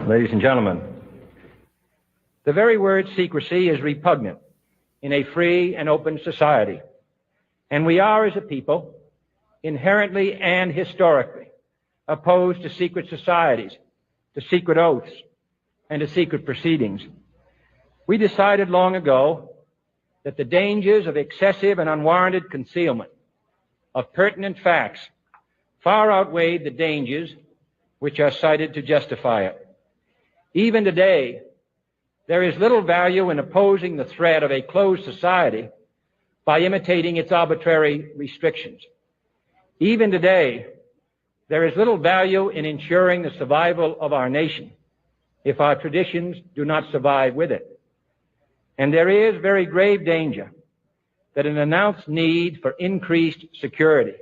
Ladies and gentlemen, the very word secrecy is repugnant in a free and open society, and we are, as a people, inherently and historically opposed to secret societies, to secret oaths, and to secret proceedings. We decided long ago that the dangers of excessive and unwarranted concealment of pertinent facts far outweighed the dangers which are cited to justify it. Even today, there is little value in opposing the threat of a closed society by imitating its arbitrary restrictions. Even today, there is little value in ensuring the survival of our nation if our traditions do not survive with it. And there is very grave danger that an announced need for increased security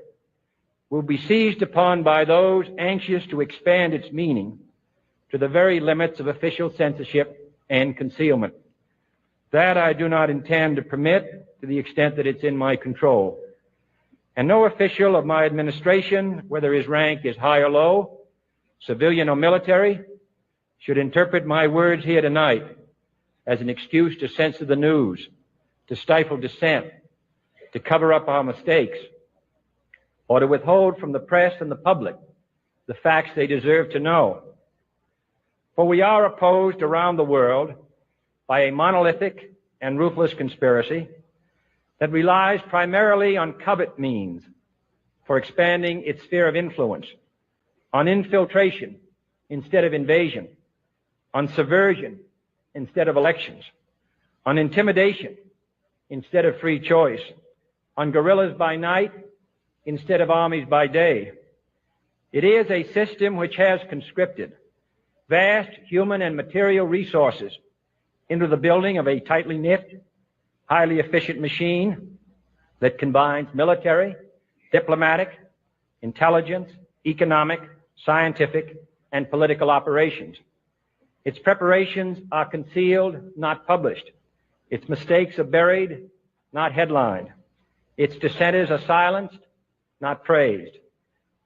will be seized upon by those anxious to expand its meaning to the very limits of official censorship and concealment. That I do not intend to permit to the extent that it's in my control. And no official of my administration, whether his rank is high or low, civilian or military, should interpret my words here tonight as an excuse to censor the news, to stifle dissent, to cover up our mistakes, or to withhold from the press and the public the facts they deserve to know. For we are opposed around the world by a monolithic and ruthless conspiracy that relies primarily on covert means for expanding its sphere of influence, on infiltration instead of invasion, on subversion instead of elections, on intimidation instead of free choice, on guerrillas by night instead of armies by day. It is a system which has conscripted vast human and material resources into the building of a tightly knit, highly efficient machine that combines military, diplomatic, intelligence, economic, scientific, and political operations. Its preparations are concealed, not published. Its mistakes are buried, not headlined. Its dissenters are silenced, not praised.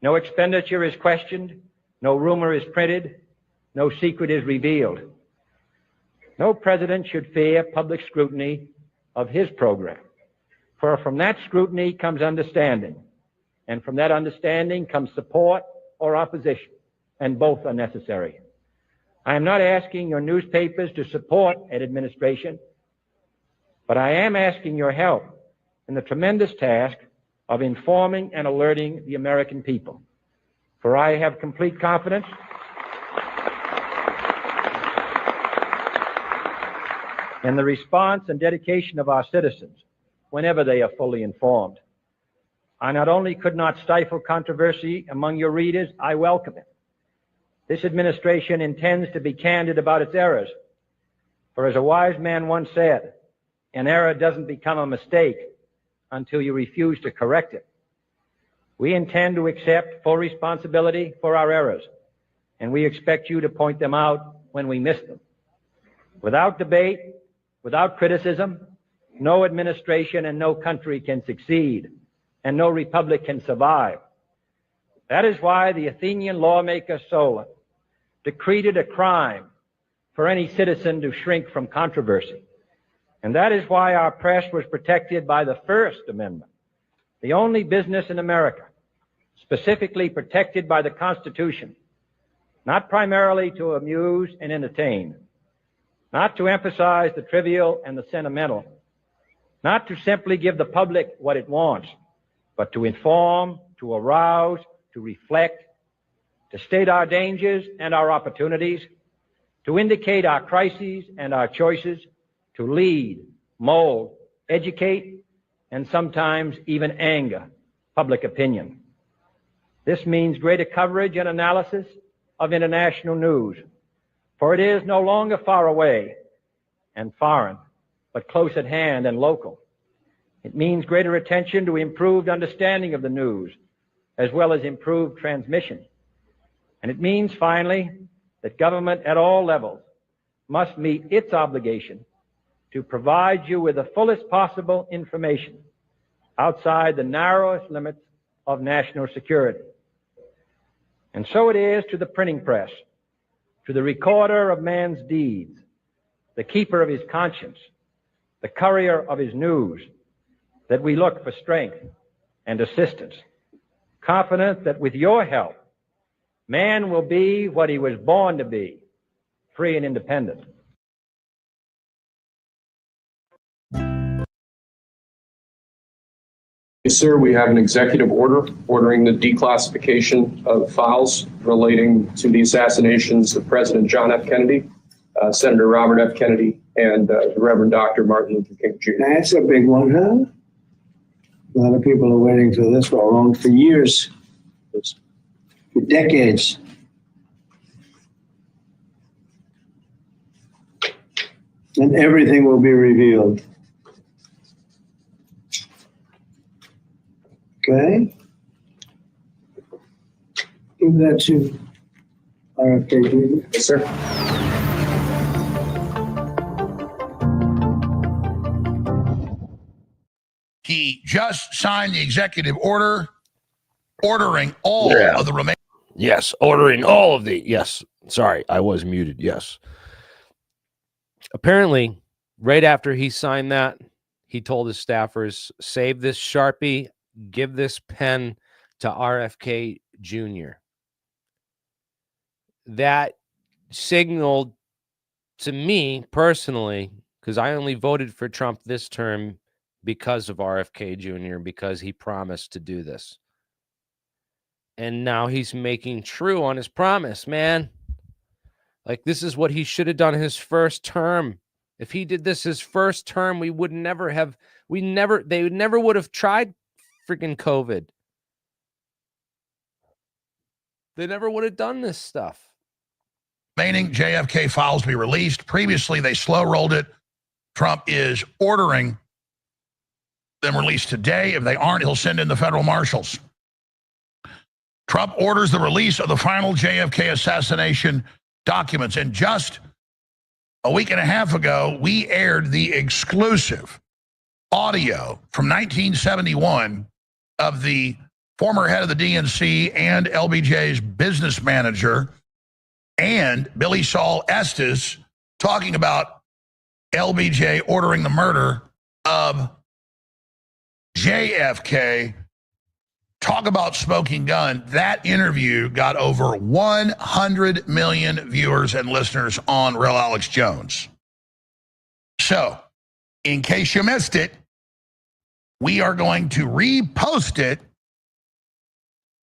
No expenditure is questioned, no rumor is printed, no secret is revealed. No president should fear public scrutiny of his program, for from that scrutiny comes understanding, and from that understanding comes support or opposition, and both are necessary. I am not asking your newspapers to support an administration, but I am asking your help in the tremendous task of informing and alerting the American people. For I have complete confidence in the response and dedication of our citizens whenever they are fully informed. I not only could not stifle controversy among your readers, I welcome it. This administration intends to be candid about its errors. For as a wise man once said, an error doesn't become a mistake until you refuse to correct it. We intend to accept full responsibility for our errors, and we expect you to point them out when we miss them. Without debate, without criticism, no administration and no country can succeed, and no republic can survive. That is why the Athenian lawmaker Solon decreed it a crime for any citizen to shrink from controversy. And that is why our press was protected by the First Amendment, the only business in America specifically protected by the Constitution, not primarily to amuse and entertain, not to emphasize the trivial and the sentimental, not to simply give the public what it wants, but to inform, to arouse, to reflect, to state our dangers and our opportunities, to indicate our crises and our choices, to lead, mold, educate, and sometimes even anger public opinion. This means greater coverage and analysis of international news, for it is no longer far away and foreign, but close at hand and local. It means greater attention to improved understanding of the news, as well as improved transmission. And it means, finally, that government at all levels must meet its obligation to provide you with the fullest possible information outside the narrowest limits of national security. And so it is to the printing press, to the recorder of man's deeds, the keeper of his conscience, the courier of his news, that we look for strength and assistance, confident that with your help, man will be what he was born to be, free and independent. Yes, sir. We have an executive order ordering the declassification of files relating to the assassinations of President John F. Kennedy, Senator Robert F. Kennedy, and the Reverend Dr. Martin Luther King Jr. That's a big one, huh? A lot of people are waiting for this for years, for decades. And everything will be revealed. Okay? Give that to RFK. Yes, sir. He just signed the executive order ordering all of the remaining. Yes, ordering all of the. Yes. Sorry, I was muted. Yes. Apparently, right after he signed that, he told his staffers, save this Sharpie, give this pen to RFK Jr. That signaled to me personally, because I only voted for Trump this term because of RFK Jr., because he promised to do this. And now he's making true on his promise, man. Like, this is what he should have done his first term. If he did this his first term, they never would have tried freaking COVID. They never would have done this stuff. Remaining JFK files be released. Previously, they slow rolled it. Trump is ordering them released today. If they aren't, he'll send in the federal marshals. Trump orders the release of the final JFK assassination documents. And just a week and a half ago, we aired the exclusive audio from 1971 of the former head of the DNC and LBJ's business manager and Billy Saul Estes talking about LBJ ordering the murder of JFK. Talk about smoking gun. That interview got over 100 million viewers and listeners on Real Alex Jones. So, in case you missed it, we are going to repost it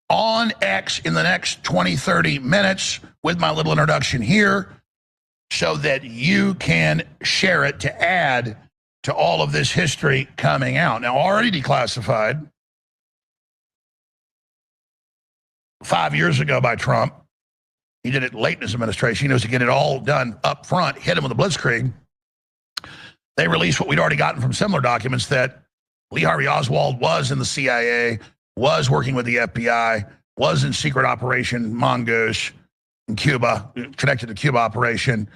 on X in the next 20, 30 minutes with my little introduction here so that you can share it to add to all of this history coming out. Now, already declassified 5 years ago by Trump. He did it late in his administration. He knows to get it all done up front, hit him with a blitzkrieg. They released what we'd already gotten from similar documents, that Lee Harvey Oswald was in the CIA, was working with the FBI, was in secret operation Mongoose in Cuba, connected to Cuba operation,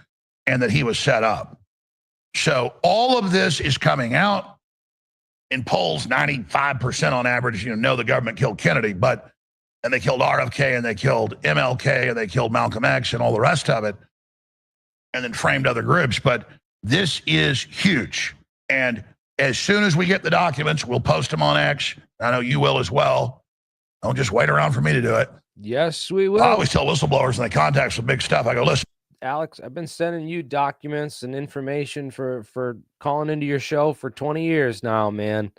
and that he was set up. So all of this is coming out. In polls, 95% on average, know the government killed Kennedy, and they killed RFK, and they killed MLK, and they killed Malcolm X, and all the rest of it, and then framed other groups. But this is huge. And as soon as we get the documents, we'll post them on X. I know you will as well. Don't just wait around for me to do it. Yes, we will. I always tell whistleblowers when they contact some big stuff, I go, listen. Alex, I've been sending you documents and information for calling into your show for 20 years now, man.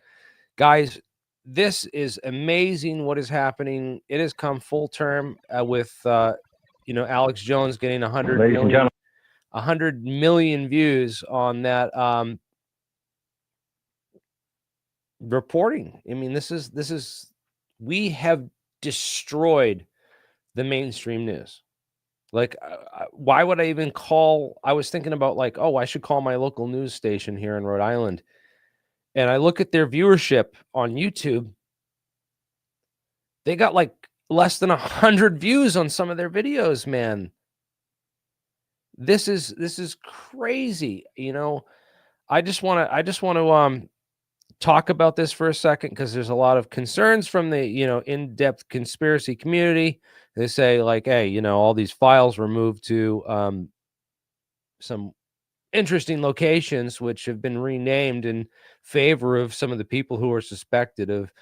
Guys, this is amazing what is happening. It has come full term with, Alex Jones getting 100 million views on that reporting. I mean, this is we have destroyed the mainstream news. Like, why would I even call? I was thinking about I should call my local news station here in Rhode Island. And I look at their viewership on YouTube. They got less than 100 views on some of their videos, man. This is crazy. I just want to talk about this for a second because there's a lot of concerns from the, in-depth conspiracy community. They say like, hey, all these files were moved to some interesting locations, which have been renamed in favor of some of the people who are suspected of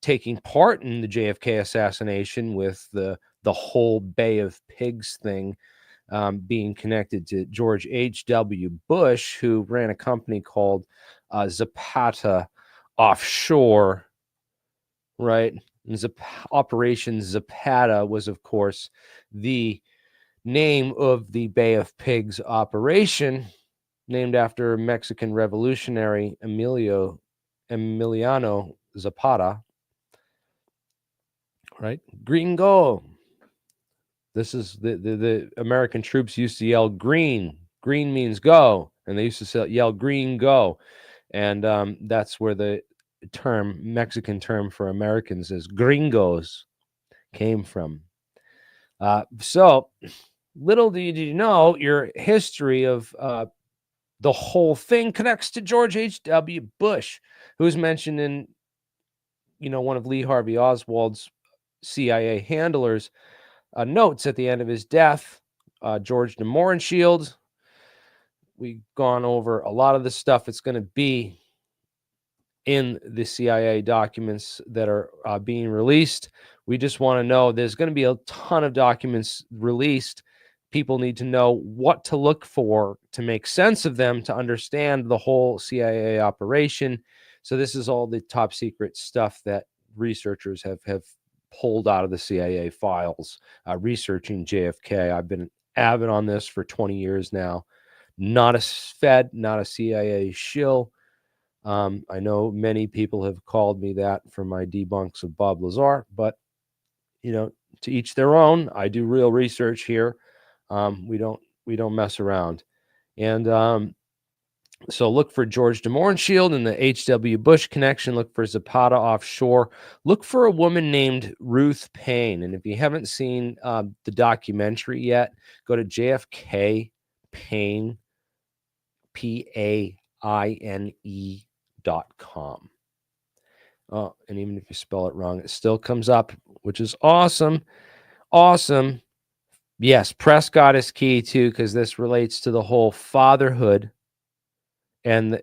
taking part in the JFK assassination, with the whole Bay of Pigs thing being connected to George H.W. Bush, who ran a company called Zapata Offshore, right? And Operation Zapata was, of course, the name of the Bay of Pigs operation, named after Mexican revolutionary Emiliano Zapata, right? Gringo. This is the American troops used to yell green. Green means go. And they used to yell green go. And that's where the Mexican term for Americans is gringos came from. So little did you know, your history of the whole thing connects to George H.W. Bush, who's mentioned in, one of Lee Harvey Oswald's CIA handlers' notes at the end of his death. George de Mohrenschildt. We've gone over a lot of the stuff that's going to be in the CIA documents that are being released. We just want to know there's going to be a ton of documents released. People need to know what to look for to make sense of them, to understand the whole CIA operation. So this is all the top secret stuff that researchers have pulled out of the CIA files, researching JFK. I've been avid on this for 20 years now. Not a Fed, not a CIA shill. I know many people have called me that for my debunks of Bob Lazar, but, to each their own. I do real research here. We don't mess around. And so look for George de Mohrenschildt and the H.W. Bush connection. Look for Zapata Offshore. Look for a woman named Ruth Payne. And if you haven't seen the documentary yet, go to JFK Payne, PAINE.com. Oh, and even if you spell it wrong, it still comes up, which is awesome. Awesome. Yes, Prescott is key too, because this relates to the whole fatherhood. And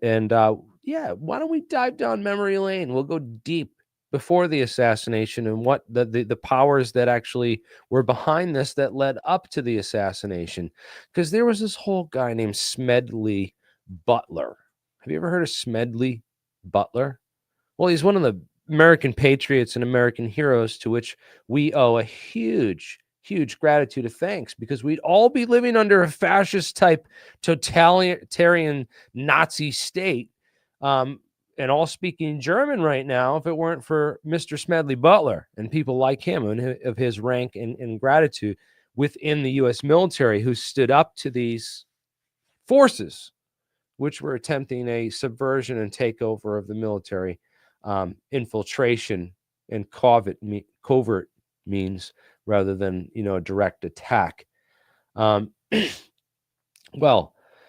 yeah, why don't we dive down memory lane? We'll go deep before the assassination and what the powers that actually were behind this that led up to the assassination. Because there was this whole guy named Smedley Butler. Have you ever heard of Smedley Butler? Well, he's one of the American patriots and American heroes to which we owe a huge gratitude of thanks, because we'd all be living under a fascist type totalitarian Nazi state, and all speaking German right now if it weren't for Mr. Smedley Butler and people like him and of his rank and gratitude within the U.S. military, who stood up to these forces which were attempting a subversion and takeover of the military, infiltration and covert means, rather than, a direct attack. Well,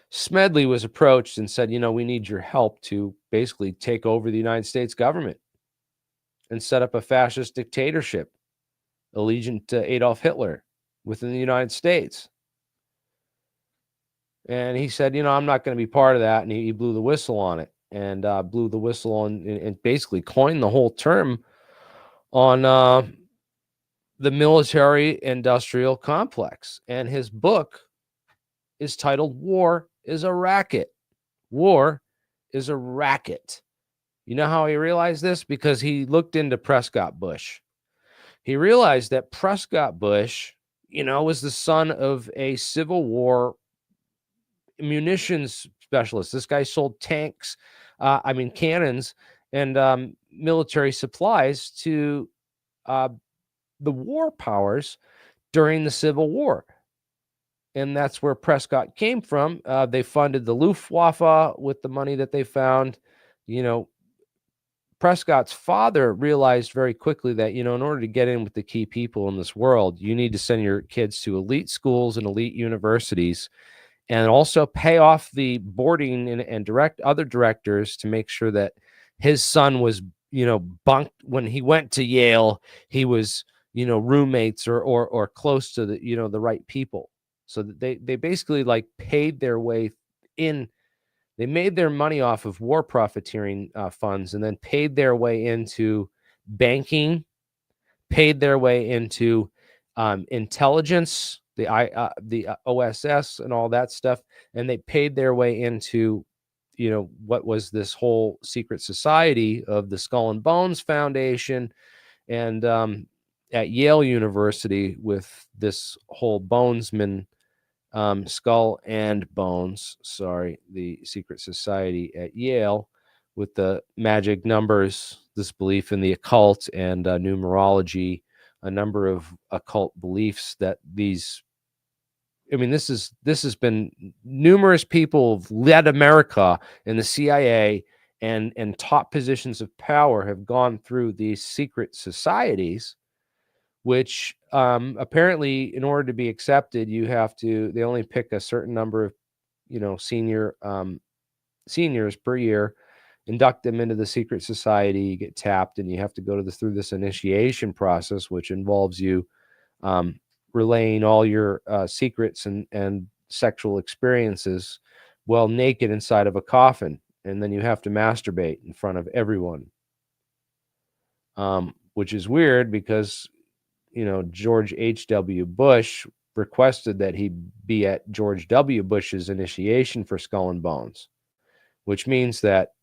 Smedley was approached and said, we need your help to basically take over the United States government and set up a fascist dictatorship allegiant to Adolf Hitler within the United States. And he said, I'm not going to be part of that. And he blew the whistle on it, and blew the whistle on and basically coined the whole term on the military industrial complex. And his book is titled War is a Racket. War is a Racket. You know how he realized this? Because he looked into Prescott Bush. He realized that Prescott Bush, was the son of a Civil War munitions specialist. This guy sold tanks, cannons and military supplies to the war powers during the Civil War. And that's where Prescott came from. They funded the Luftwaffe with the money that they found. Prescott's father realized very quickly that, in order to get in with the key people in this world, you need to send your kids to elite schools and elite universities, and also pay off the boarding and direct other directors to make sure that his son was, bunked when he went to Yale. He was, roommates or close to the, the right people. So that they basically like paid their way in. They made their money off of war profiteering funds, and then paid their way into banking, paid their way into intelligence, the OSS and all that stuff, and they paid their way into, what was this whole secret society of the Skull and Bones Foundation, and at Yale University with this whole Bonesman, Skull and Bones, the secret society at Yale, with the magic numbers, this belief in the occult and numerology, a number of occult beliefs that these, this has been, numerous people have led America in the CIA and top positions of power have gone through these secret societies, which apparently in order to be accepted, they only pick a certain number of, seniors per year, induct them into the secret society, you get tapped, and you have to go through this initiation process, which involves you relaying all your secrets and sexual experiences while naked inside of a coffin. And then you have to masturbate in front of everyone, which is weird because, George H.W. Bush requested that he be at George W. Bush's initiation for Skull and Bones, which means that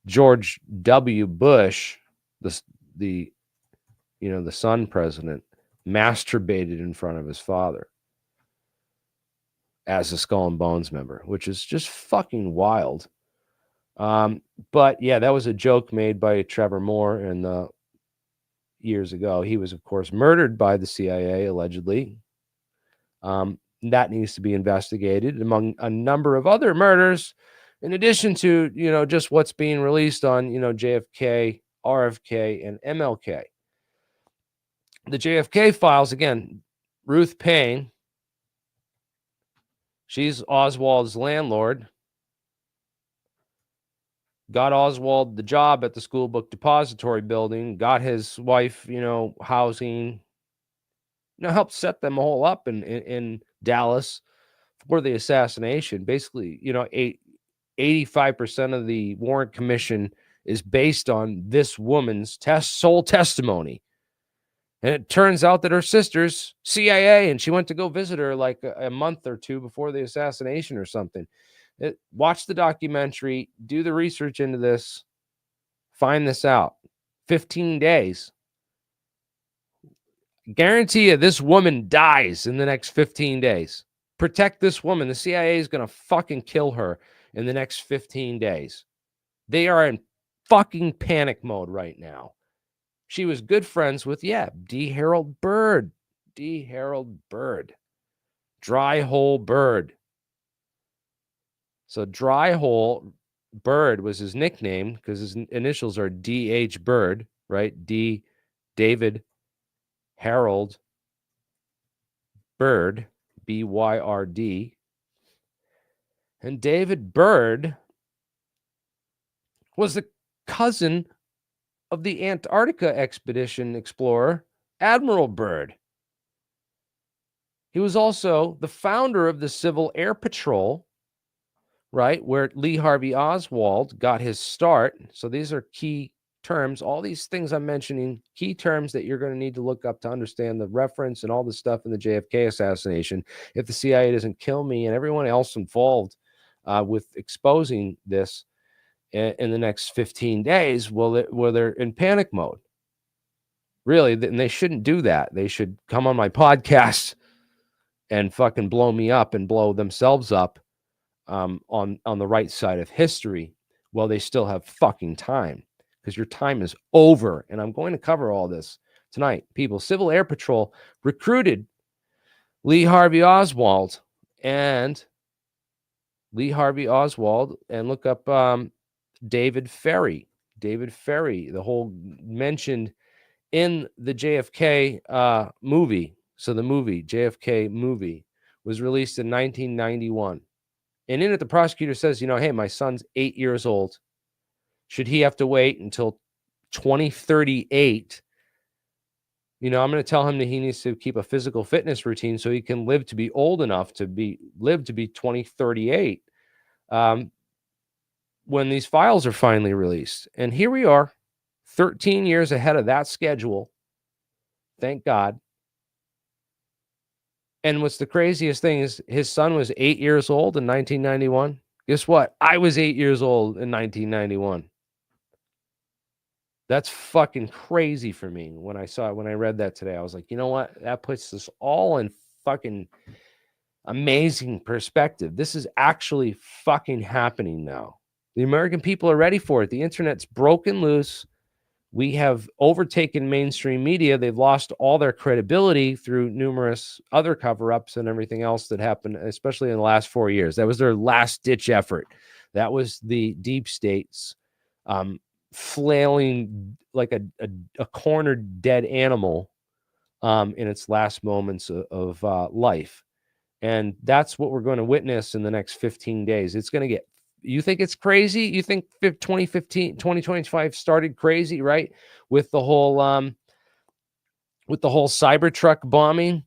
George W. Bush, the son president, masturbated in front of his father as a Skull and Bones member, which is just fucking wild. But yeah, that was a joke made by Trevor Moore and years ago. He was, of course, murdered by the CIA, allegedly. That needs to be investigated among a number of other murders, in addition to, just what's being released on, JFK, RFK, and MLK. The JFK files, again, Ruth Payne, she's Oswald's landlord, got Oswald the job at the school book depository building, got his wife, housing, helped set them all up in Dallas for the assassination. Basically, 85% of the Warren Commission is based on this woman's sole testimony. And it turns out that her sister's CIA, and she went to go visit her like a month or two before the assassination or something. Watch the documentary, do the research into this, find this out. 15 days. Guarantee you this woman dies in the next 15 days. Protect this woman. The CIA is going to fucking kill her in the next 15 days. They are in fucking panic mode right now. She was good friends with, D. Harold Byrd. D. Harold Byrd. Dry Hole Byrd. So Dry Hole Byrd was his nickname because his initials are D.H. Byrd, right? D. David Harold Byrd, B-Y-R-D. And David Byrd was the cousin of the Antarctica expedition explorer, Admiral Byrd. He was also the founder of the Civil Air Patrol, right, where Lee Harvey Oswald got his start. So these are key terms. All these things I'm mentioning, key terms that you're going to need to look up to understand the reference and all the stuff in the JFK assassination. If the CIA doesn't kill me and everyone else involved with exposing this in the next 15 days, they're in panic mode. Really, and they shouldn't do that. They should come on my podcast and fucking blow me up and blow themselves up on the right side of history while they still have fucking time, because your time is over. And I'm going to cover all this tonight. People, Civil Air Patrol recruited Lee Harvey Oswald, and look up David Ferry. David Ferry, the whole mentioned in the JFK movie. So the movie, JFK movie, was released in 1991. And in it, the prosecutor says, hey, my son's 8 years old. Should he have to wait until 2038? I'm going to tell him that he needs to keep a physical fitness routine so he can live to be old enough to be 2038 when these files are finally released. And here we are, 13 years ahead of that schedule. Thank God. And what's the craziest thing is his son was 8 years old in 1991. Guess what? I was 8 years old in 1991. That's fucking crazy for me. When I read that today, I was like, you know what? That puts this all in fucking amazing perspective. This is actually fucking happening now. The American people are ready for it. The internet's broken loose. We have overtaken mainstream media. They've lost all their credibility through numerous other cover-ups and everything else that happened, especially in the last 4 years. That was their last-ditch effort. That was the deep states flailing like a cornered dead animal in its last moments of life. And that's what we're going to witness in the next 15 days. It's going to get, you think it's crazy? You think 2025 started crazy, right? With the whole Cybertruck bombing,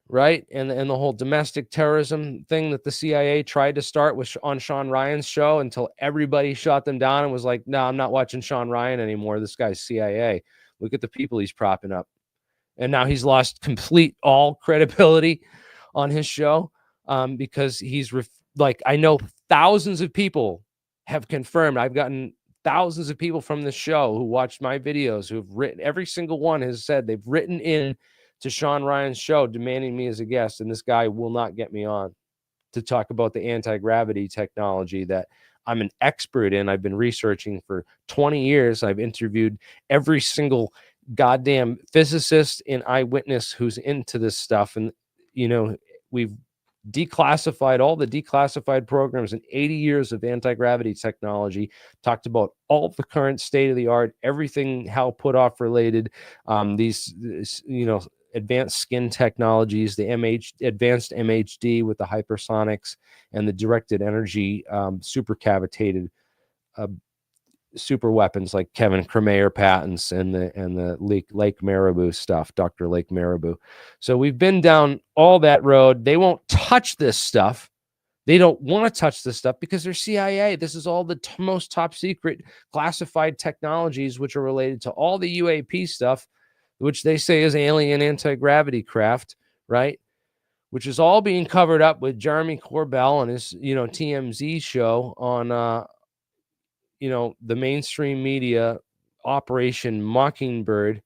right? And the whole domestic terrorism thing that the CIA tried to start on Sean Ryan's show until everybody shot them down and was like, no, I'm not watching Sean Ryan anymore. This guy's CIA. Look at the people he's propping up. And now he's lost all credibility on his show because he's I know thousands of people have confirmed. I've gotten thousands of people from the show who watched my videos who've written, every single one has said they've written in to Sean Ryan's show demanding me as a guest, and this guy will not get me on to talk about the anti-gravity technology that I'm an expert in. I've been researching for 20 years. I've interviewed every single goddamn physicist and eyewitness who's into this stuff, and we've declassified all the declassified programs in 80 years of anti-gravity technology, talked about all the current state of the art, everything Hal Puthoff related, these advanced skin technologies, the advanced MHD with the hypersonics and the directed energy supercavitated super weapons like Kevin Kremeyer patents and the Lake Marabou stuff, Dr. Lake Marabou. So we've been down all that road. They won't touch this stuff. They don't want to touch this stuff because they're CIA. This is all the most top secret classified technologies, which are related to all the UAP stuff, which they say is alien anti-gravity craft, right? Which is all being covered up with Jeremy Corbell and his, TMZ show on, the mainstream media Operation Mockingbird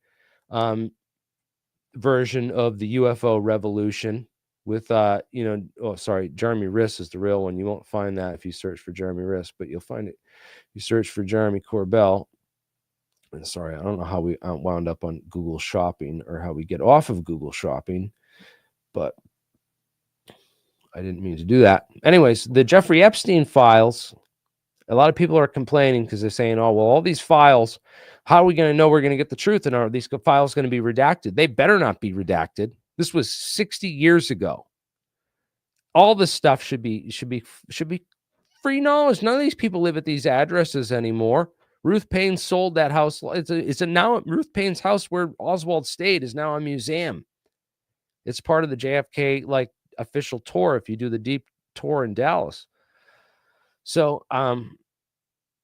version of the UFO revolution with, Jeremy Riss is the real one. You won't find that if you search for Jeremy Riss, but you'll find it. You search for Jeremy Corbell. Sorry, I don't know how we wound up on Google Shopping or how we get off of Google Shopping, but I didn't mean to do that. Anyways, the Jeffrey Epstein files, a lot of people are complaining because they're saying, oh, well, all these files, how are we going to know we're going to get the truth? And are these files going to be redacted? They better not be redacted. This was 60 years ago. All this stuff should be free knowledge. None of these people live at these addresses anymore. Ruth Payne sold that house. It's now Ruth Payne's house where Oswald stayed is now a museum. It's part of the JFK official tour if you do the deep tour in Dallas. So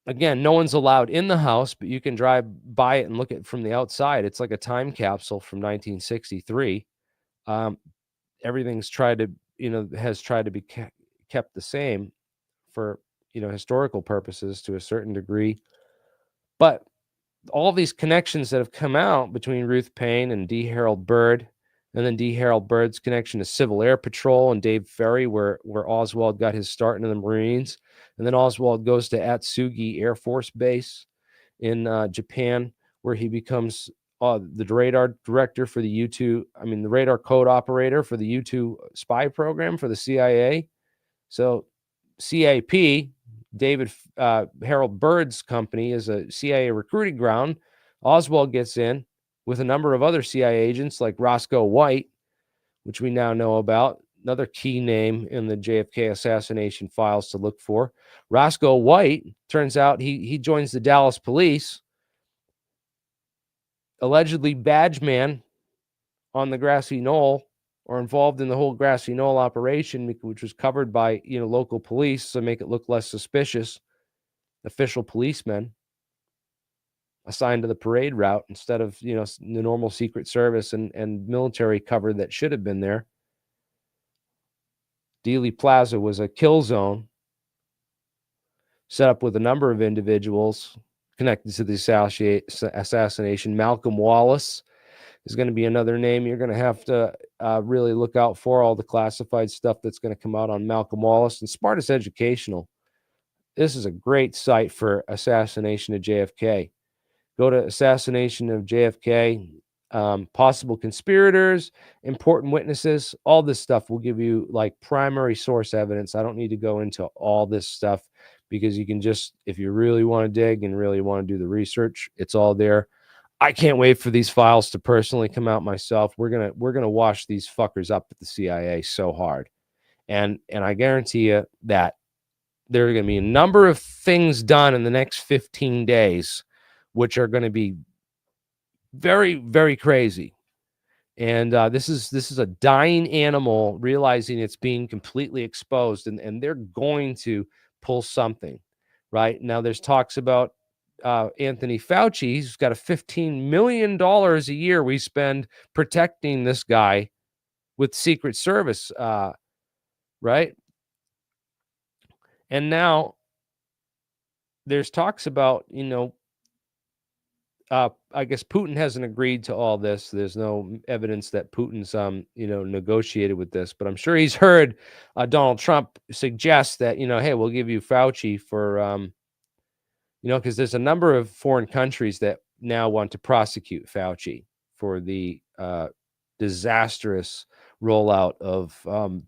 again, no one's allowed in the house, but you can drive by it and look at it from the outside. It's like a time capsule from 1963. Everything's has tried to be kept the same for historical purposes to a certain degree. But all these connections that have come out between Ruth Payne and D. Harold Byrd, and then D. Harold Byrd's connection to Civil Air Patrol and Dave Ferry, where Oswald got his start in the Marines. And then Oswald goes to Atsugi Air Force Base in Japan, where he becomes the radar director for the U-2, the radar code operator for the U-2 spy program for the CIA. So CAP, David Harold Byrd's company, is a CIA recruiting ground. Oswald gets in with a number of other CIA agents like Roscoe White, which we now know about, another key name in the JFK assassination files to look for. Roscoe White, turns out he joins the Dallas police, allegedly badge man on the Grassy Knoll, or involved in the whole Grassy Knoll operation, which was covered by local police to make it look less suspicious. Official policemen assigned to the parade route instead of the normal Secret Service and military cover that should have been there. Dealey Plaza was a kill zone set up with a number of individuals connected to the assassination. Malcolm Wallace is going to be another name you're going to have to really look out for, all the classified stuff that's going to come out on Malcolm Wallace. And Spartus Educational, this is a great site for assassination of JFK. Go to assassination of JFK, possible conspirators, important witnesses. All this stuff will give you like primary source evidence. I don't need to go into all this stuff because you can just, if you really want to dig and really want to do the research, it's all there. I can't wait for these files to personally come out myself. We're gonna wash these fuckers up at the CIA so hard, and I guarantee you that there are going to be a number of things done in the next 15 days, which are going to be very, very crazy. And this is a dying animal realizing it's being completely exposed, and they're going to pull something. Right now, there's talks about Anthony Fauci. He's got a $15 million a year we spend protecting this guy with Secret Service, right? And now there's talks about, I guess Putin hasn't agreed to all this. There's no evidence that Putin's, negotiated with this, but I'm sure he's heard Donald Trump suggest that, hey, we'll give you Fauci for, because there's a number of foreign countries that now want to prosecute Fauci for the disastrous rollout of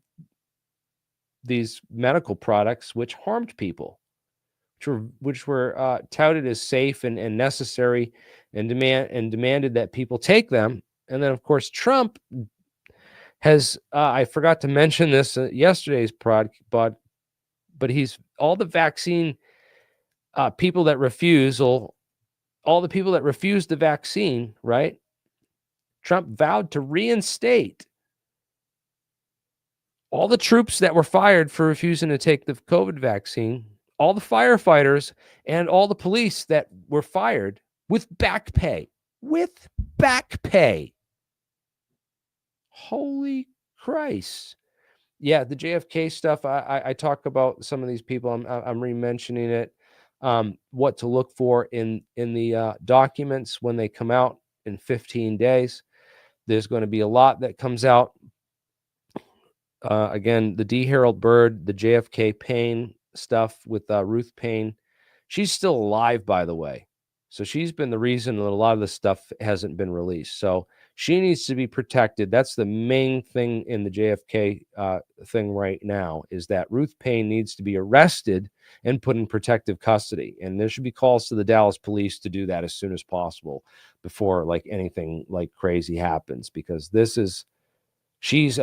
these medical products which harmed people, which were touted as safe and necessary, and demanded that people take them. And then, of course, Trump has I forgot to mention this yesterday's prod, but he's all the vaccine people that refusal, all the people that refused the vaccine, right? Trump vowed to reinstate all the troops that were fired for refusing to take the COVID vaccine, all the firefighters and all the police that were fired with back pay. With back pay. Holy Christ. Yeah, the JFK stuff, I talk about some of these people. I'm re-mentioning it. What to look for in the documents when they come out in 15 days. There's going to be a lot that comes out. Again, the D. Harold Byrd, the JFK Payne stuff with Ruth Payne. She's still alive, by the way. So she's been the reason that a lot of this stuff hasn't been released. So she needs to be protected. That's the main thing in the JFK thing right now, is that Ruth Payne needs to be arrested and put in protective custody. And there should be calls to the Dallas police to do that as soon as possible before like anything like crazy happens, because this is, she's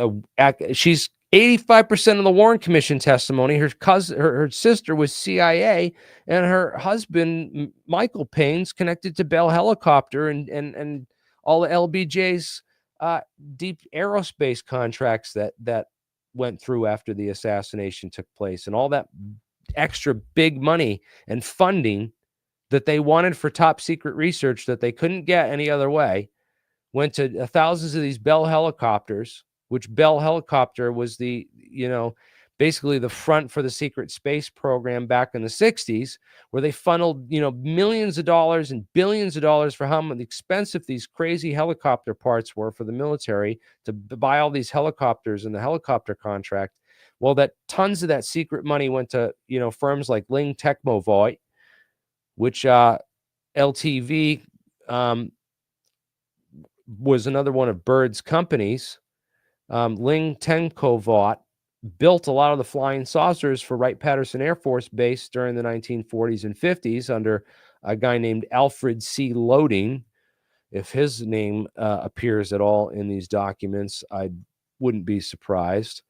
85% of the Warren Commission testimony. Her cousin, her sister was CIA, and her husband, Michael Payne's connected to Bell Helicopter and all the LBJ's deep aerospace contracts that went through after the assassination took place, and all that extra big money and funding that they wanted for top secret research that they couldn't get any other way went to thousands of these Bell helicopters, which Bell Helicopter was the, basically the front for the secret space program back in the 60s, where they funneled, millions of dollars and billions of dollars for how expensive these crazy helicopter parts were for the military to buy all these helicopters and the helicopter contract. Well, that tons of that secret money went to, firms like Ling Techmovoi, which LTV was another one of Byrd's companies. Ling Tenkovot built a lot of the flying saucers for Wright-Patterson Air Force Base during the 1940s and 50s under a guy named Alfred C. Loading. If his name appears at all in these documents, I wouldn't be surprised.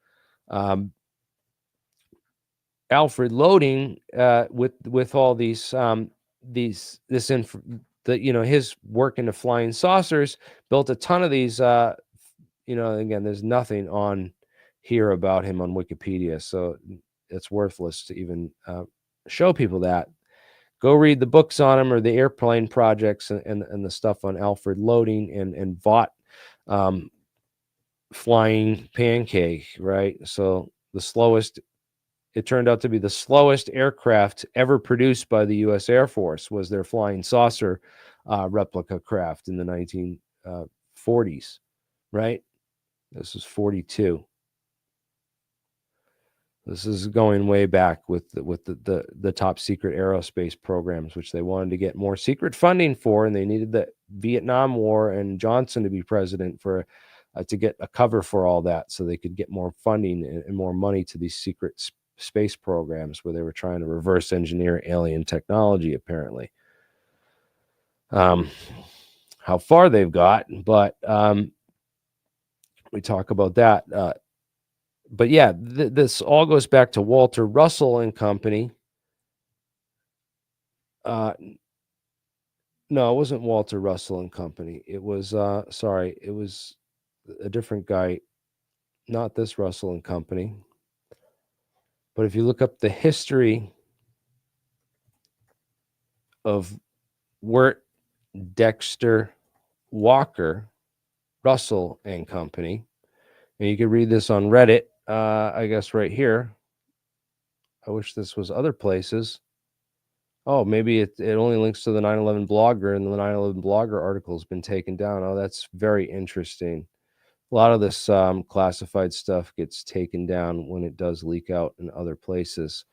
Alfred Loading, with all these his work into flying saucers, built a ton of these. Again, there's nothing on here about him on Wikipedia, so it's worthless to even show people that. Go read the books on him, or the airplane projects and the stuff on Alfred Loading and Vought, flying pancake, right? So it turned out to be the slowest aircraft ever produced by the U.S. Air Force was their flying saucer replica craft in the 1940s, right? This is 42. This is going way back with the top secret aerospace programs, which they wanted to get more secret funding for, and they needed the Vietnam War and Johnson to be president for to get a cover for all that, so they could get more funding and more money to these secret space programs where they were trying to reverse engineer alien technology, apparently. How far they've got, but we talk about that. But yeah, this all goes back to Walter Russell and Company. No, it wasn't Walter Russell and Company. It was, it was a different guy, not this Russell and Company. But if you look up the history of Wirt, Dexter, Walker, Russell and Company, and you can read this on Reddit, I guess right here. I wish this was other places. Oh, maybe it only links to the 9/11 blogger, and the 9/11 blogger article has been taken down. Oh, that's very interesting. A lot of this classified stuff gets taken down when it does leak out in other places.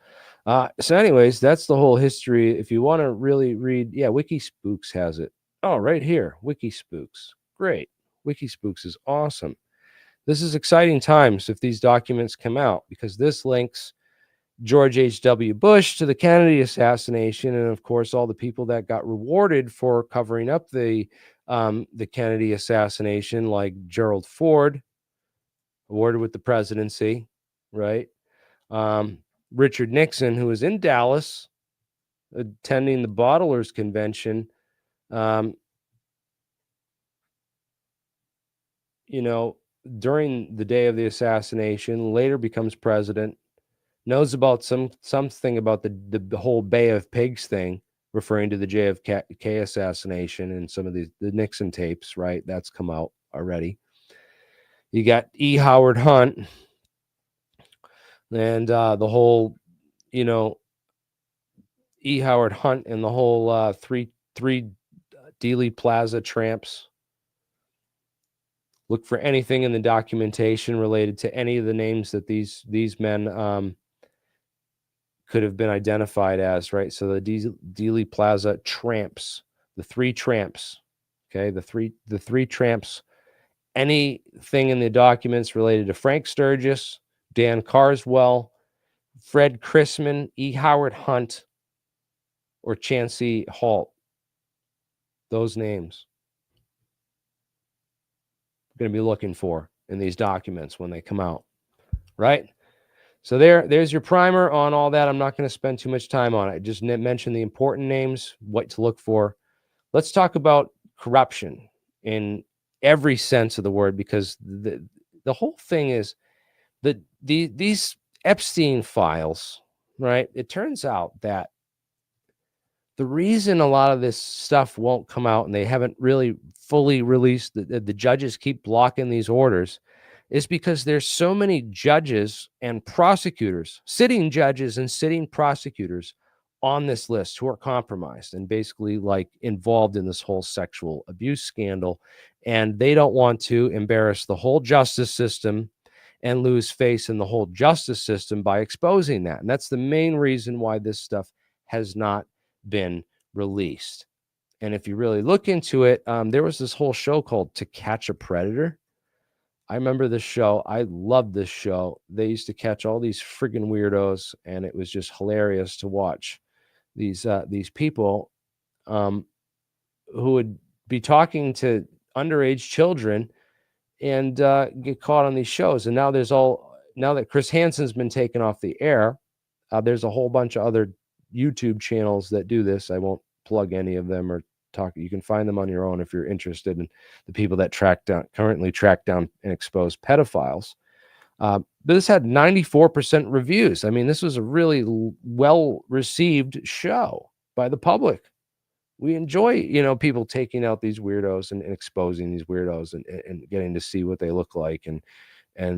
So anyways, that's the whole history. If you want to really read, yeah, Wikispooks has it. Oh, right here, Wikispooks. Great. Wikispooks is awesome. This is exciting times if these documents come out, because this links George H.W. Bush to the Kennedy assassination, and of course all the people that got rewarded for covering up the Kennedy assassination, like Gerald Ford, awarded with the presidency, right? Richard Nixon, who was in Dallas attending the Bottlers Convention, during the day of the assassination, later becomes president, knows about something about the whole Bay of Pigs thing, referring to the JFK assassination and some of the Nixon tapes, right? That's come out already. You got E. Howard Hunt and the whole, E. Howard Hunt and the whole three Dealey Plaza tramps. Look for anything in the documentation related to any of the names that these men could have been identified as, right? So the Dealey Plaza tramps, the three tramps, okay? The three tramps, anything in the documents related to Frank Sturgis, Dan Carswell, Fred Chrisman, E. Howard Hunt, or Chancey Halt. Those names we're going to be looking for in these documents when they come out, right? So there's your primer on all that. I'm not going to spend too much time on it. I just mention the important names, what to look for. Let's talk about corruption in every sense of the word, because the whole thing is that these Epstein files, right? It turns out that the reason a lot of this stuff won't come out, and they haven't really fully released, the judges keep blocking these orders, is because there's so many judges and prosecutors, sitting judges and sitting prosecutors on this list who are compromised and basically like involved in this whole sexual abuse scandal. And they don't want to embarrass the whole justice system and lose face in the whole justice system by exposing that. And that's the main reason why this stuff has not been released. And if you really look into it, there was this whole show called To Catch a Predator. I remember this show. I loved this show. They used to catch all these friggin' weirdos, and it was just hilarious to watch these people who would be talking to underage children and get caught on these shows. And now now that Chris Hansen's been taken off the air, there's a whole bunch of other YouTube channels that do this. I won't plug any of them or talk. You can find them on your own if you're interested in the people that currently track down and expose pedophiles. But this had 94% reviews. I mean, this was a really well-received show by the public. We enjoy, people taking out these weirdos and exposing these weirdos and getting to see what they look like and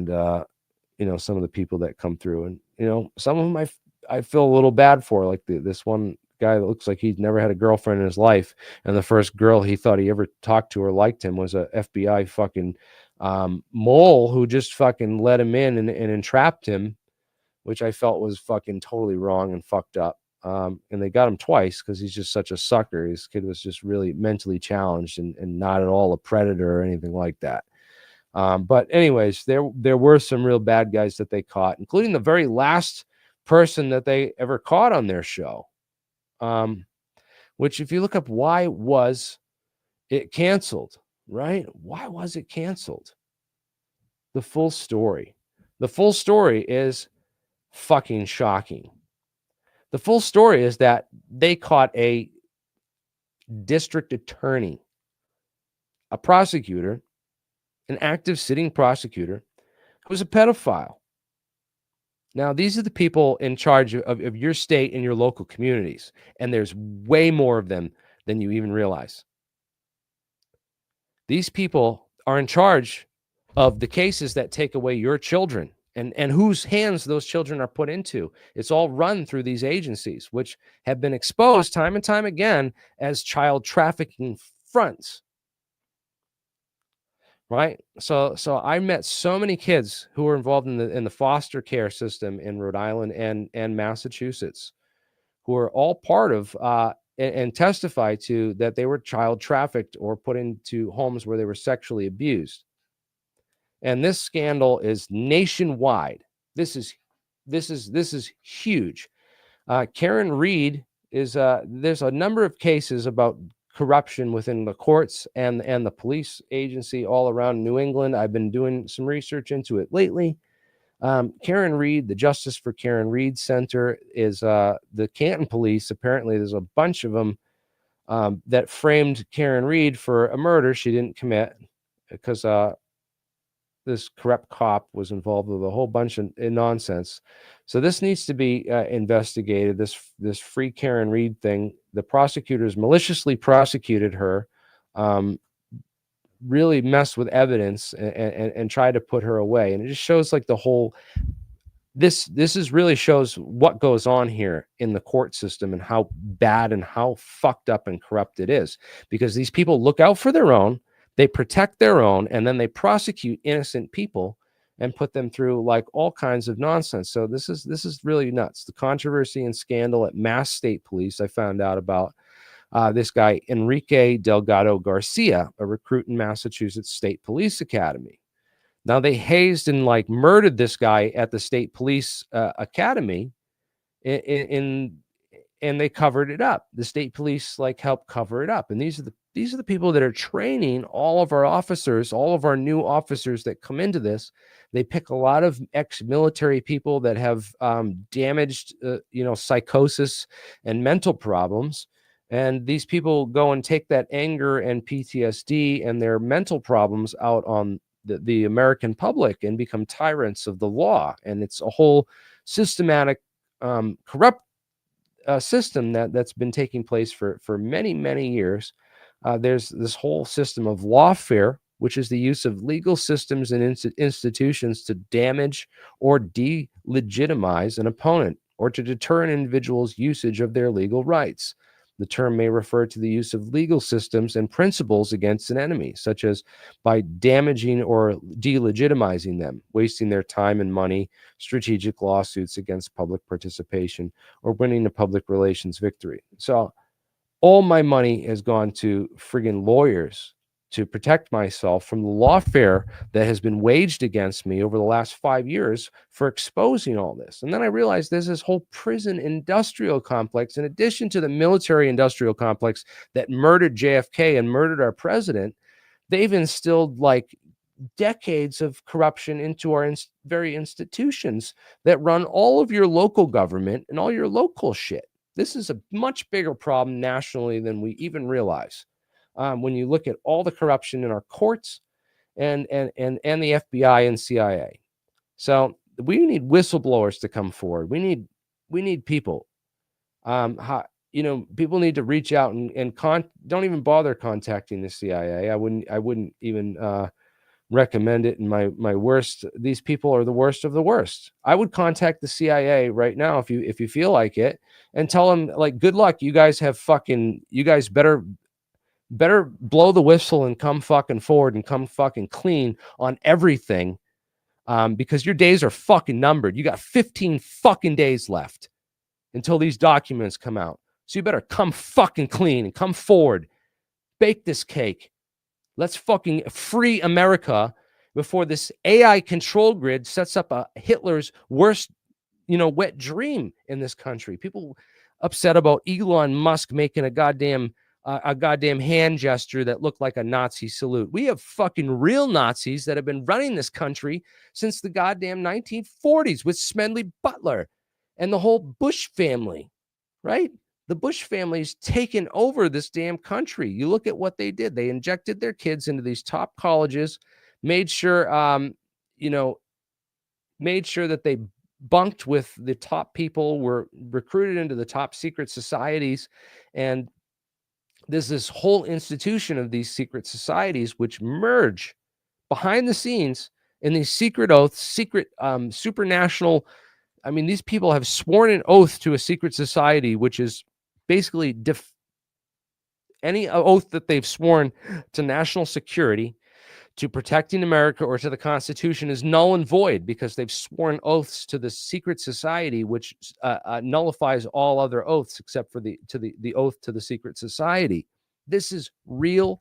some of the people that come through. And, some of them I feel a little bad for, like this one guy that looks like he's never had a girlfriend in his life. And the first girl he thought he ever talked to or liked him was a FBI fucking mole who just fucking let him in and entrapped him, which I felt was fucking totally wrong and fucked up. And they got him twice because he's just such a sucker. His kid was just really mentally challenged and not at all a predator or anything like that. But anyways, there were some real bad guys that they caught, including the very last person that they ever caught on their show. Which if you look up, why was it canceled, right? Why was it canceled? The full story. The full story is fucking shocking. The full story is that they caught a district attorney, a prosecutor, an active sitting prosecutor who was a pedophile. Now, these are the people in charge of your state and your local communities, and there's way more of them than you even realize. These people are in charge of the cases that take away your children and whose hands those children are put into. It's all run through these agencies, which have been exposed time and time again as child trafficking fronts. Right. So I met so many kids who were involved in the foster care system in Rhode Island and Massachusetts, who are all part of and testify to that they were child trafficked or put into homes where they were sexually abused. And this scandal is nationwide. This is huge. Karen Reed is there's a number of cases about corruption within the courts and the police agency all around New England. I've been doing some research into it lately. Karen Reed, the Justice for Karen Reed Center is the Canton Police. Apparently there's a bunch of them that framed Karen Reed for a murder she didn't commit because this corrupt cop was involved with a whole bunch of nonsense. So this needs to be investigated. This free Karen Reed thing. The prosecutors maliciously prosecuted her, really messed with evidence and tried to put her away. And it just shows like the whole. This is really shows what goes on here in the court system and how bad and how fucked up and corrupt it is. Because these people look out for their own. They protect their own, and then they prosecute innocent people and put them through like all kinds of nonsense. So this is really nuts. The controversy and scandal at Mass State Police. I found out about this guy, Enrique Delgado-Garcia, a recruit in Massachusetts State Police Academy. Now they hazed and like murdered this guy at the State Police Academy and they covered it up. The state police like helped cover it up. And these are the people that are training all of our officers, all of our new officers that come into this. They pick a lot of ex-military people that have damaged, psychosis and mental problems. And these people go and take that anger and PTSD and their mental problems out on the American public and become tyrants of the law. And it's a whole systematic, corrupt system that's been taking place for many, many years. There's this whole system of lawfare, which is the use of legal systems and institutions to damage or delegitimize an opponent or to deter an individual's usage of their legal rights. The term may refer to the use of legal systems and principles against an enemy, such as by damaging or delegitimizing them, wasting their time and money, strategic lawsuits against public participation, or winning a public relations victory. So all my money has gone to friggin' lawyers to protect myself from the lawfare that has been waged against me over the last 5 years for exposing all this. And then I realized there's this whole prison industrial complex, in addition to the military industrial complex that murdered JFK and murdered our president. They've instilled like decades of corruption into our very institutions that run all of your local government and all your local shit. This is a much bigger problem nationally than we even realize. When you look at all the corruption in our courts and the FBI and CIA. So we need whistleblowers to come forward. We need people. People need to reach out and don't even bother contacting the CIA. I wouldn't even recommend it in my worst. These people are the worst of the worst. I would contact the CIA right now if you feel like it, and tell them, like, good luck. You guys better blow the whistle and come fucking forward and come fucking clean on everything, because your days are fucking numbered. You got 15 fucking days left until these documents come out. So you better come fucking clean and come forward. Bake this cake. Let's fucking free America before this AI control grid sets up a Hitler's worst, wet dream in this country. People upset about Elon Musk making a goddamn hand gesture that looked like a Nazi salute. We have fucking real Nazis that have been running this country since the goddamn 1940s with Smedley Butler and the whole Bush family, right? The Bush family's taken over this damn country. You look at what they did. They injected their kids into these top colleges, made sure that they bunked with the top people, were recruited into the top secret societies. And there's this whole institution of these secret societies which merge behind the scenes in these secret oaths, secret supranational. I mean, these people have sworn an oath to a secret society, which is basically any oath that they've sworn to national security, to protecting America, or to the Constitution is null and void, because they've sworn oaths to the secret society, which nullifies all other oaths except for the oath to the secret society. This is real.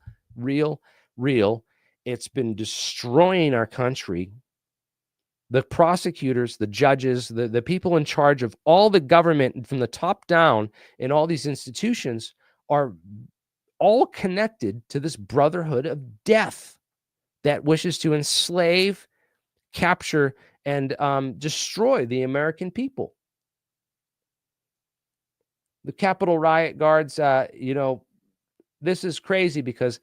It's been destroying our country. The prosecutors, the judges, the people in charge of all the government from the top down in all these institutions are all connected to this brotherhood of death that wishes to enslave, capture, and destroy the American people. The Capitol riot guards, this is crazy, because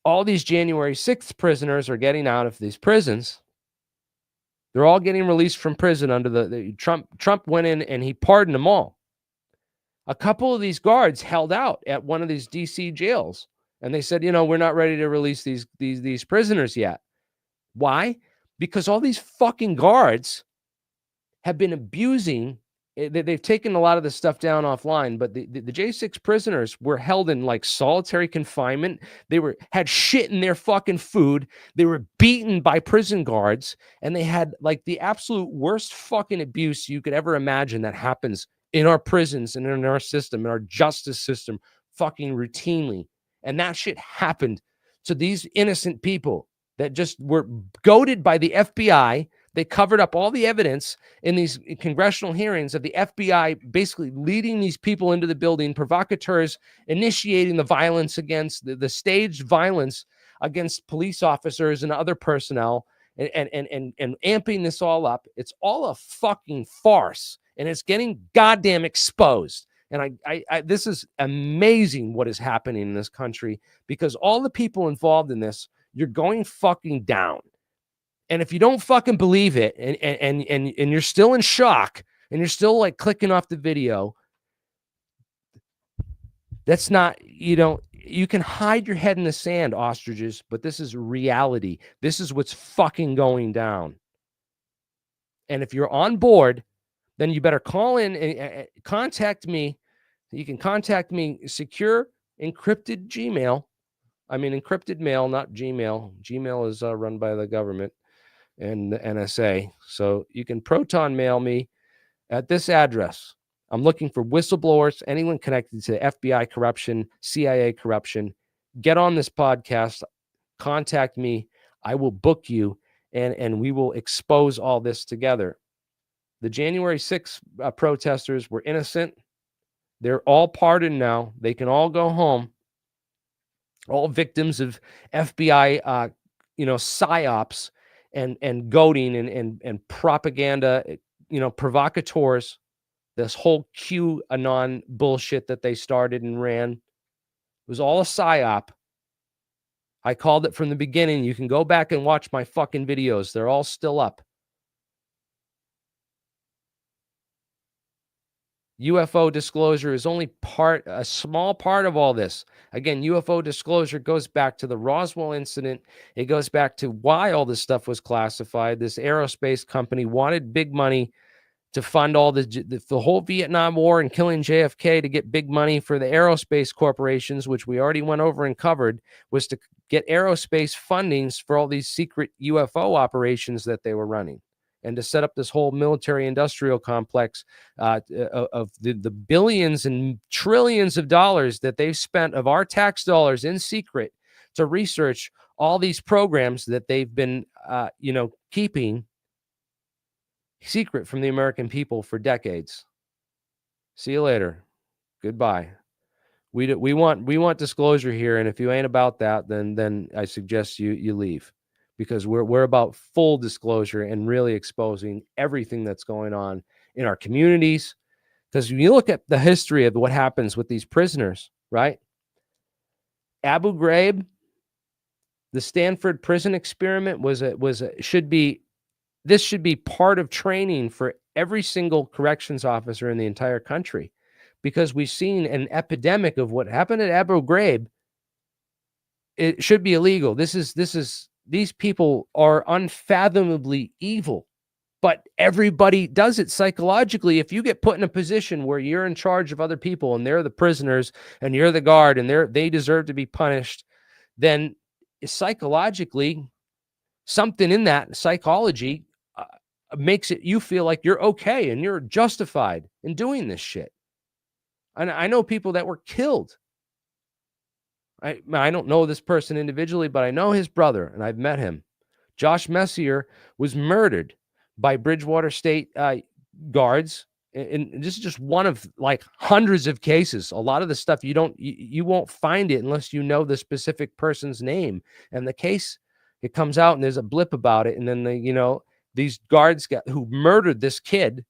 all these January 6th prisoners are getting out of these prisons. They're all getting released from prison under the Trump went in and he pardoned them all. A couple of these guards held out at one of these DC jails, and they said, we're not ready to release these prisoners yet. Why? Because all these fucking guards have been abusing. They've taken a lot of this stuff down offline, but the J6 prisoners were held in like solitary confinement. They had shit in their fucking food. They were beaten by prison guards, and they had like the absolute worst fucking abuse you could ever imagine that happens in our prisons and in our system, in our justice system, fucking routinely. And that shit happened to these innocent people that just were goaded by the FBI. They covered up all the evidence in these congressional hearings of the FBI basically leading these people into the building, provocateurs initiating the violence against the staged violence against police officers and other personnel, and amping this all up. It's all a fucking farce, and it's getting goddamn exposed. And I this is amazing what is happening in this country, because all the people involved in this, you're going fucking down. And if you don't fucking believe it, and you're still in shock, and you're still like clicking off the video, that's not, you can hide your head in the sand, ostriches, but this is reality. This is what's fucking going down. And if you're on board, then you better call in and contact me. You can contact me, secure encrypted Gmail. I mean, encrypted mail, not Gmail. Gmail is run by the government and the NSA. So you can proton mail me at this address. I'm looking for whistleblowers, anyone connected to FBI corruption, CIA corruption. Get on this podcast, contact me. I will book you, and we will expose all this together. The January 6th protesters were innocent. They're all pardoned now. They can all go home. All victims of FBI psyops and goading and propaganda, provocateurs, this whole QAnon bullshit that they started and ran. It was all a psyop. I called it from the beginning. You can go back and watch my fucking videos. They're all still up. UFO disclosure is only a small part of all this. Again, UFO disclosure goes back to the Roswell incident. It goes back to why all this stuff was classified. This aerospace company wanted big money to fund all the whole Vietnam War and killing JFK, to get big money for the aerospace corporations, which we already went over and covered, was to get aerospace fundings for all these secret UFO operations that they were running, and to set up this whole military industrial complex of the billions and trillions of dollars that they've spent of our tax dollars in secret to research all these programs that they've been, keeping secret from the American people for decades. See you later. Goodbye. We want disclosure here, and if you ain't about that, then I suggest you leave, because we're about full disclosure and really exposing everything that's going on in our communities. Because when you look at the history of what happens with these prisoners, right? Abu Ghraib, the Stanford prison experiment should be part of training for every single corrections officer in the entire country, because we've seen an epidemic of what happened at Abu Ghraib. It should be illegal. These people are unfathomably evil, but everybody does it psychologically. If you get put in a position where you're in charge of other people and they're the prisoners and you're the guard and they deserve to be punished, then psychologically, something in that psychology makes you feel like you're okay and you're justified in doing this shit. And I know people that were killed. I don't know this person individually, but I know his brother, and I've met him. Josh Messier was murdered by Bridgewater State guards, and this is just one of like hundreds of cases. A lot of the stuff you won't find it unless you know the specific person's name and the case. It comes out and there's a blip about it, and then these guards who murdered this kid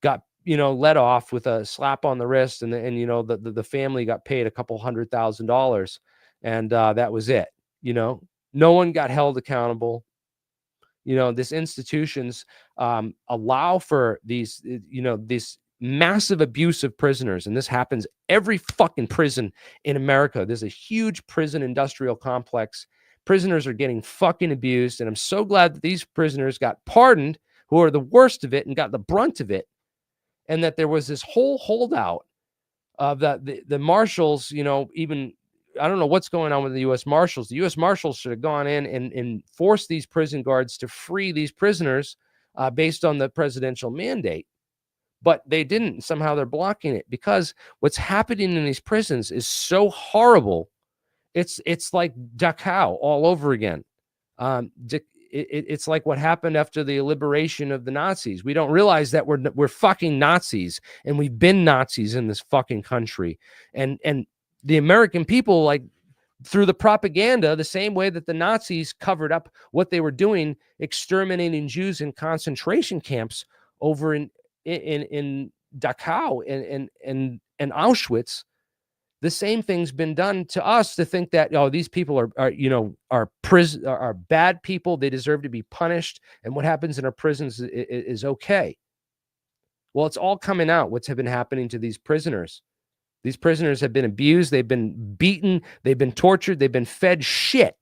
got let off with a slap on the wrist, and the family got paid a couple $100,000, and that was it. No one got held accountable. These institutions allow for these massive abuse of prisoners, and this happens every fucking prison in America. There's a huge prison industrial complex. Prisoners are getting fucking abused, and I'm so glad that these prisoners got pardoned, who are the worst of it and got the brunt of it, and that there was this whole holdout of the marshals. Even I don't know what's going on with the U.S. Marshals. The U.S. Marshals should have gone in and forced these prison guards to free these prisoners based on the presidential mandate, but they didn't. Somehow they're blocking it, because what's happening in these prisons is so horrible. It's like Dachau all over again. It's like what happened after the liberation of the Nazis. We don't realize that we're fucking Nazis, and we've been Nazis in this fucking country. And the American people, like, through the propaganda, the same way that the Nazis covered up what they were doing, exterminating Jews in concentration camps over in Dachau and Auschwitz. The same thing's been done to us, to think that, these people are bad people. They deserve to be punished. And what happens in our prisons is okay. Well, it's all coming out. What's been happening to these prisoners? These prisoners have been abused. They've been beaten. They've been tortured. They've been fed shit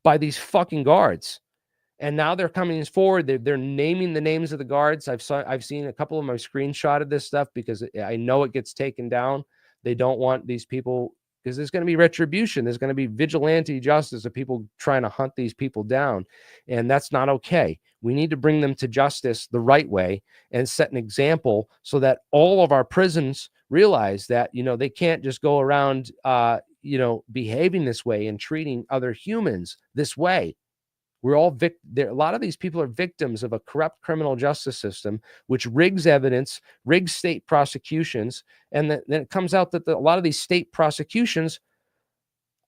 by these fucking guards. And now they're coming forward. They're naming the names of the guards. I've seen a couple of them. I've screenshotted this stuff because I know it gets taken down. They don't want these people, because there's going to be retribution. There's going to be vigilante justice of people trying to hunt these people down. And that's not okay. We need to bring them to justice the right way and set an example so that all of our prisons realize that, they can't just go around, behaving this way and treating other humans this way. We're all a lot of these people are victims of a corrupt criminal justice system, which rigs evidence, rigs state prosecutions, and then it comes out that a lot of these state prosecutions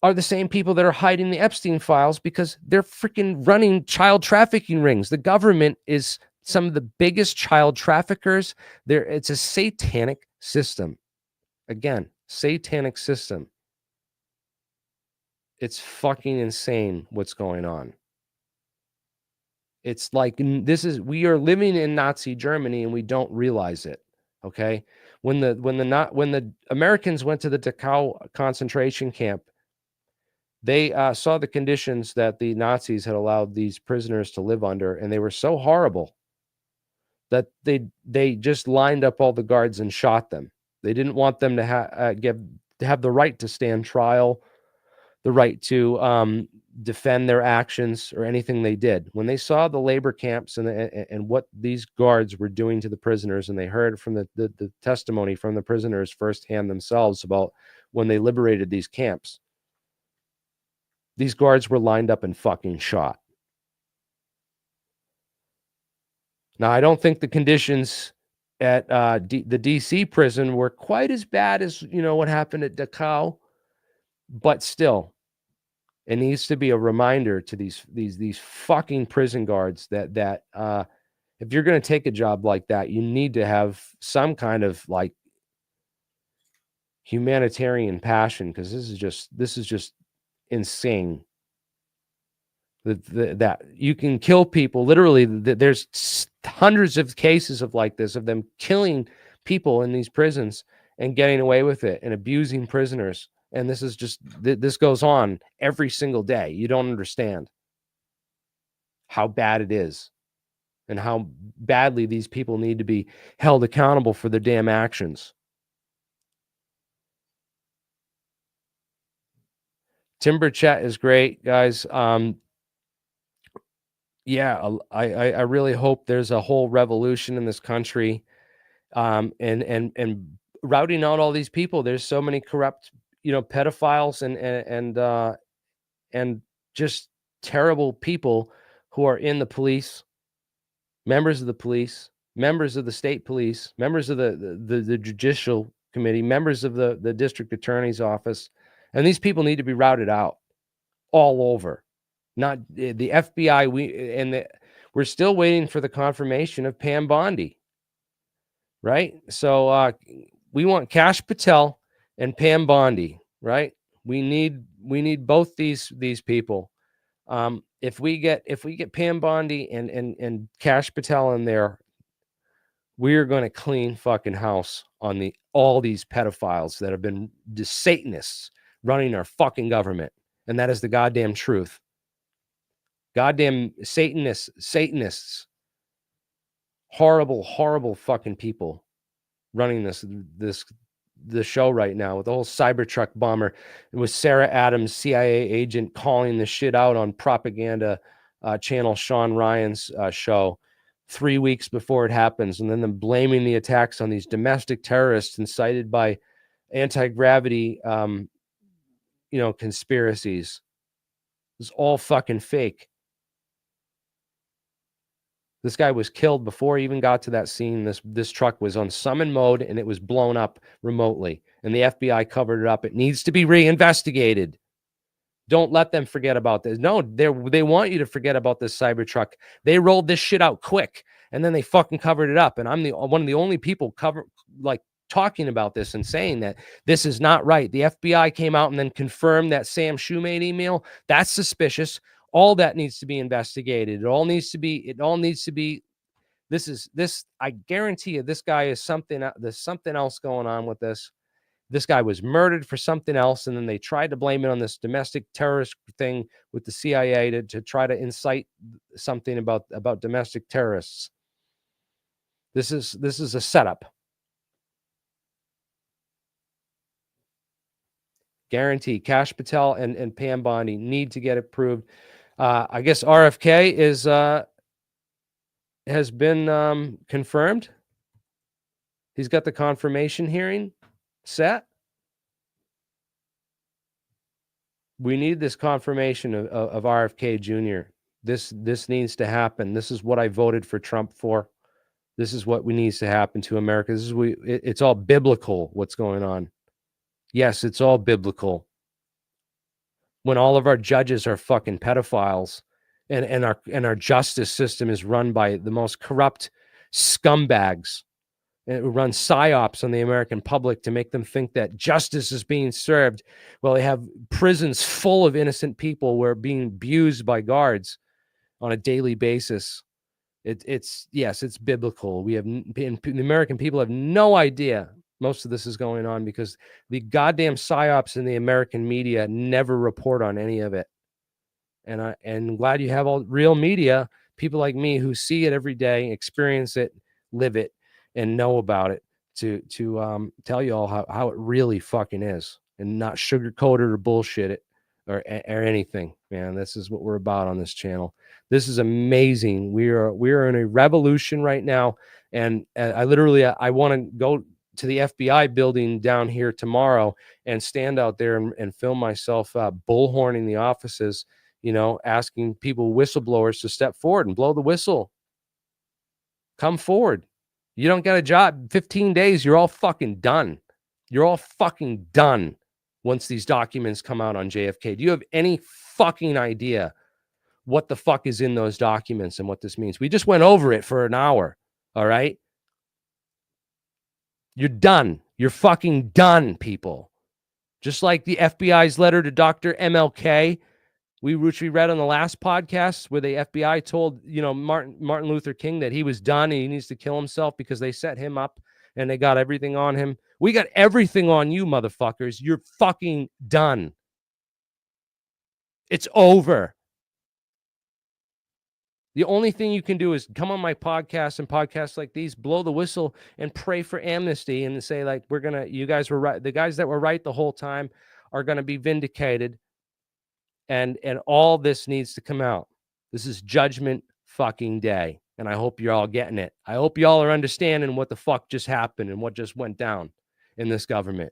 are the same people that are hiding the Epstein files because they're freaking running child trafficking rings. The government is some of the biggest child traffickers. It's a satanic system. Again, satanic system. It's fucking insane what's going on. It's like we are living in Nazi Germany and we don't realize it. Okay, when the Americans went to the Dachau concentration camp, they saw the conditions that the Nazis had allowed these prisoners to live under, and they were so horrible that they just lined up all the guards and shot them. They didn't want them to have the right to stand trial, the right to defend their actions or anything they did. When they saw the labor camps and what these guards were doing to the prisoners, and they heard from the testimony from the prisoners firsthand themselves about when they liberated these camps, these guards were lined up and fucking shot. Now, I don't think the conditions at the DC prison were quite as bad as, what happened at Dachau, but still, it needs to be a reminder to these fucking prison guards that if you're going to take a job like that, you need to have some kind of like humanitarian passion, because this is just insane. That you can kill people literally. There's hundreds of cases of like this, of them killing people in these prisons and getting away with it and abusing prisoners. And this goes on every single day. You don't understand how bad it is and how badly these people need to be held accountable for their damn actions. Timber chat is great, guys. Yeah, I really hope there's a whole revolution in this country, and routing out all these people. There's so many corrupt, pedophiles and just terrible people who are in the police, members of the police, members of the state police, members of the judicial committee, members of the district attorney's office, and these people need to be routed out all over. Not the FBI. We're still waiting for the confirmation of Pam Bondi, right? So we want Kash Patel and Pam Bondi, right? We need both these people. If we get Pam Bondi and Kash Patel in there, we are going to clean fucking house on all these pedophiles that have been the Satanists running our fucking government, and that is the goddamn truth. Goddamn Satanists, horrible fucking people running the show right now, with the whole Cybertruck bomber. It was Sarah Adams, CIA agent, calling the shit out on propaganda channel Sean Ryan's show 3 weeks before it happens, and then them blaming the attacks on these domestic terrorists incited by anti-gravity conspiracies. It was all fucking fake. This guy was killed before he even got to that scene. This truck was on summon mode and it was blown up remotely. And the FBI covered it up. It needs to be reinvestigated. Don't let them forget about this. No, they want you to forget about this Cybertruck. They rolled this shit out quick and then they fucking covered it up. And I'm one of the only people talking about this and saying that this is not right. The FBI came out and then confirmed that Sam Shoemade email. That's suspicious. All that needs to be investigated. It all needs to be. I guarantee you, this guy is something. There's something else going on with this. This guy was murdered for something else, and then they tried to blame it on this domestic terrorist thing with the CIA to try to incite something about domestic terrorists. This is a setup. Guarantee Kash Patel and Pam Bondi need to get approved. I guess RFK has been confirmed. He's got the confirmation hearing set. We need this confirmation of RFK Jr. This needs to happen. This is what I voted for Trump for. This is what needs to happen to America. It's all biblical what's going on. Yes, it's all biblical. when all of our judges are fucking pedophiles, and our justice system is run by the most corrupt scumbags, and it runs psyops on the American public to make them think that justice is being served. Well, they have prisons full of innocent people who are being abused by guards on a daily basis. It's biblical. The American people have no idea most of this is going on because the goddamn psyops in the American media never report on any of it. And I'm glad you have all real media, people like me who see it every day, experience it, live it, and know about it to tell you all how it really fucking is, and not sugarcoat it or bullshit it or anything. Man, this is what we're about on this channel. This is amazing. We are in a revolution right now, and I want to go to the FBI building down here tomorrow and stand out there and film myself bullhorning the offices, asking people, whistleblowers, to step forward and blow the whistle. Come forward. You don't get a job, 15 days, you're all fucking done. You're all fucking done once these documents come out on JFK. Do you have any fucking idea what the fuck is in those documents and what this means? We just went over it for an hour, all right? You're done. You're fucking done, people. Just like the FBI's letter to Dr. MLK, which we read on the last podcast, where the FBI told, Martin Luther King that he was done and he needs to kill himself because they set him up and they got everything on him. We got everything on you, motherfuckers. You're fucking done. It's over. The only thing you can do is come on my podcast and podcasts like these, blow the whistle and pray for amnesty and say, like, you guys were right. The guys that were right the whole time are going to be vindicated. And all this needs to come out. This is Judgment fucking Day. And I hope you're all getting it. I hope y'all are understanding what the fuck just happened and what just went down in this government.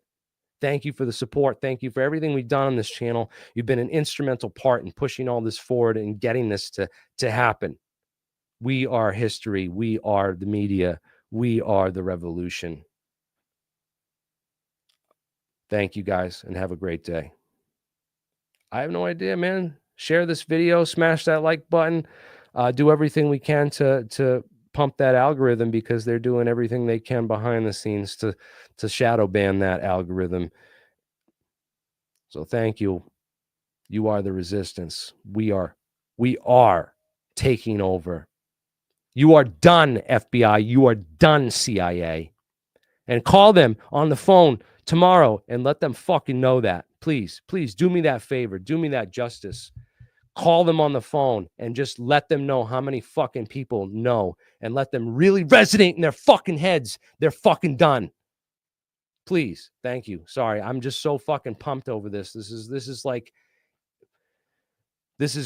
Thank you for the support. Thank you for everything we've done on this channel. You've been an instrumental part in pushing all this forward and getting this to happen. We are history. We are the media. We are the revolution. Thank you guys and have a great day. I have no idea, man. Share this video, smash that like button, do everything we can to pump that algorithm, because they're doing everything they can behind the scenes to shadow ban that algorithm. So thank you. You are the resistance. We are taking over. You are done, FBI. You are done, CIA. And call them on the phone tomorrow and let them fucking know that. Please do me that favor. Do me that justice. Call them on the phone and just let them know how many fucking people know, and let them really resonate in their fucking heads. They're fucking done. Please. Thank you. Sorry. I'm just so fucking pumped over this. This is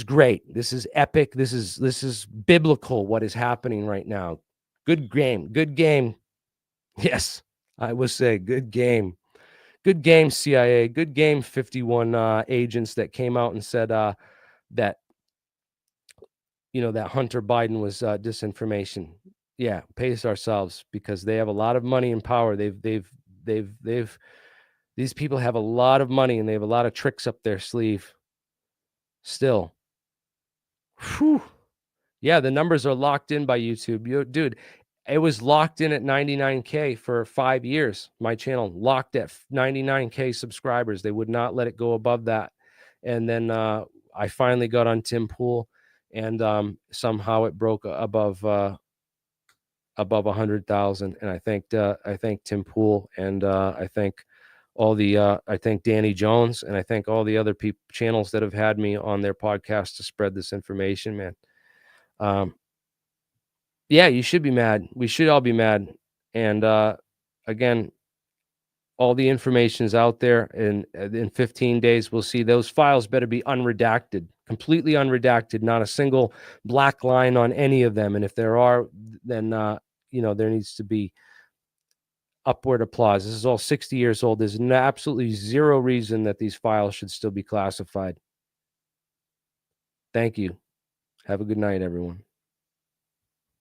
great. This is epic. This is biblical, what is happening right now. Good game. Good game. Yes, I will say good game. Good game, CIA. Good game, 51 agents that came out and said that that Hunter Biden was disinformation. Yeah, pace ourselves, because they have a lot of money and power. These people have a lot of money and they have a lot of tricks up their sleeve. Still. Whew. Yeah, the numbers are locked in by YouTube. Dude, it was locked in at 99K for 5 years. My channel locked at 99K subscribers. They would not let it go above that. And then I finally got on Tim Pool, and somehow it broke above 100,000. And I thank Tim Pool, and I thank I thank Danny Jones, and I thank all the other channels that have had me on their podcast to spread this information, man. Yeah, you should be mad. We should all be mad. And again, all the information is out there. And in 15 days, we'll see. Those files better be unredacted, completely unredacted, not a single black line on any of them. And if there are, then there needs to be upward applause. This is all 60 years old. There's absolutely zero reason that these files should still be classified. Thank you. Have a good night, everyone.